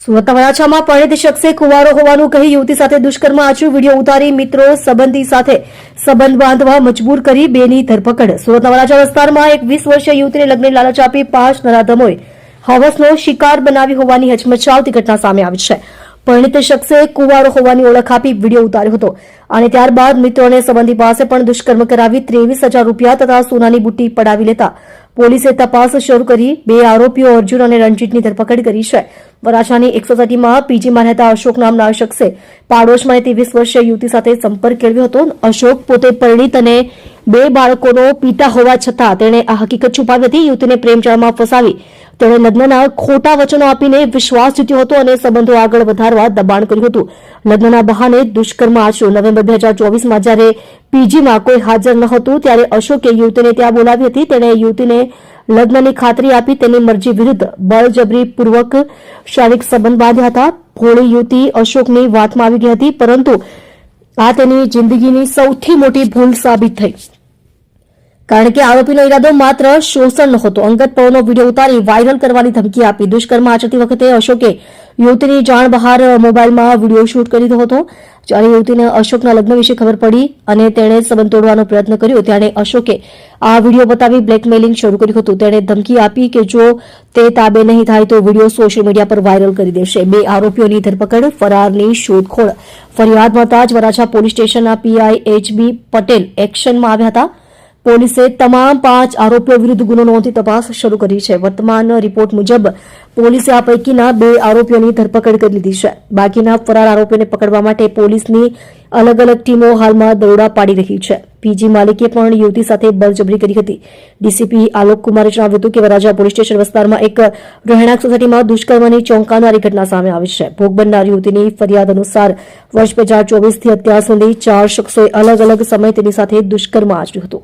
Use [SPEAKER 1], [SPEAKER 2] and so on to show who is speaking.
[SPEAKER 1] સુરતના વરાછામાં પરિણીત શખ્સે કુંવારો હોવાનું કહી યુવતી સાથે દુષ્કર્મ આચર્યું. વિડીયો ઉતારી મિત્રો સંબંધી સાથે સંબંધ બાંધવા મજબૂર કરી બેની ધરપકડ. સુરતના વરાછા વિસ્તારમાં એક 20 વર્ષીય યુવતીને લગ્નની લાલચ આપી 5 નરાધમોએ હવસનો શિકાર બનાવી હોવાની હચમચાવતી ઘટના સામે આવી છે. પરિણીત શખ્સે કુંવારો હોવાની ઓળખ આપી વિડીયો ઉતાર્યો હતો અને ત્યારબાદ મિત્રો અને સંબંધી પાસે પણ દુષ્કર્મ કરાવી 23,000 રૂપિયા તથા સોનાની બુટ્ટી પડાવી લેતા પોલીસે તપાસ શરૂ કરી 2 આરોપીઓ અર્જુન અને રણજીતની ધરપકડ કરી છે. વરાછાની 130માં પીજીમાં રહેતા અશોક નામના શખ્સે પાડોશમાં 23 વર્ષીય યુવતી સાથે સંપર્ક કેળવ્યો હતો. અશોક પોતે પરિણીત અને 2 બાળકોનો પિતા હોવા છતાં તેણે આ હકીકત છુપાવી હતી. યુવતીને પ્રેમજાળમાં ફસાવી તેણે લગ્નના ખોટા વચનો આપીને વિશ્વાસ જીત્યો હતો અને સંબંધો આગળ વધારવા દબાણ કર્યું હતું. લગ્નના બહાને દુષ્કર્મ આચર્યું. નવેમ્બર 2024માં જ્યારે પીજીમાં કોઈ હાજર ન હતું ત્યારે અશોકે યુવતીને ત્યાં બોલાવી હતી. તેણે યુવતીને લગ્નની ખાતરી આપી તેની મરજી વિરુદ્ધ બળજબરીપૂર્વક શારીરિક સંબંધ બાંધ્યા હતા. ભોળી યુવતી અશોકની વાતમાં આવી ગઈ હતી, પરંતુ આ તેની જિંદગીની સૌથી મોટી ભૂલ સાબિત થઈ, કારણ કે આરોપીનો ઇરાદો માત્ર શોષણ નહોતો. અંગત પળોનો વિડીયો ઉતારી વાયરલ કરવાની ધમકી આપી દુષ્કર્મ આચરતી વખતે અશોકે યુવતીની જાણ બહાર મોબાઈલમાં વિડીયો શૂટ કરી દીધો હતો. જ્યારે યુવતીને અશોકના લગ્ન વિશે ખબર પડી અને તેણે સંબંધ તોડવાનો પ્રયત્ન કર્યો ત્યારે અશોકે આ વિડીયો બતાવી બ્લેકમેલિંગ શરૂ કર્યું હતું. તેણે ધમકી આપી કે જો તે તાબે નહીં થાય તો વિડીયો સોશિયલ મીડિયા પર વાયરલ કરી દેશે. 2 આરોપીઓની ધરપકડ, ફરારની શોધખોળ. ફરિયાદ મળતા જ વરાછા પોલીસ સ્ટેશનના પીઆઈ એચબી પટેલ એક્શનમાં આવ્યા હતા. પોલીસે તમામ 5 આરોપીઓ વિરુદ્ધ ગુનો નોંધી તપાસ શરૂ કરી છે. વર્તમાન રિપોર્ટ મુજબ પોલીસે આ પૈકીના 2 આરોપીઓની ધરપકડ કરી લીધી છે. બાકીના ફરાર આરોપીઓને પકડવા માટે પોલીસની અલગ અલગ ટીમો હાલમાં દરોડા પાડી રહી છે. પીજી માલિકે પણ યુવતી સાથે બળજબરી કરી હતી. ડીસીપી આલોક કુમારે જણાવ્યું હતું કે વરાછા પોલીસ સ્ટેશન વિસ્તારમાં એક રહેણાંક સોસાયટીમાં દુષ્કર્મની ચોંકાવનારી ઘટના સામે આવી છે. ભોગ બનનાર યુવતીની ફરિયાદ અનુસાર વર્ષ 2024થી અત્યાર સુધી 4 શખ્સોએ અલગ અલગ સમયે તેની સાથે દુષ્કર્મ આચર્યું હતું.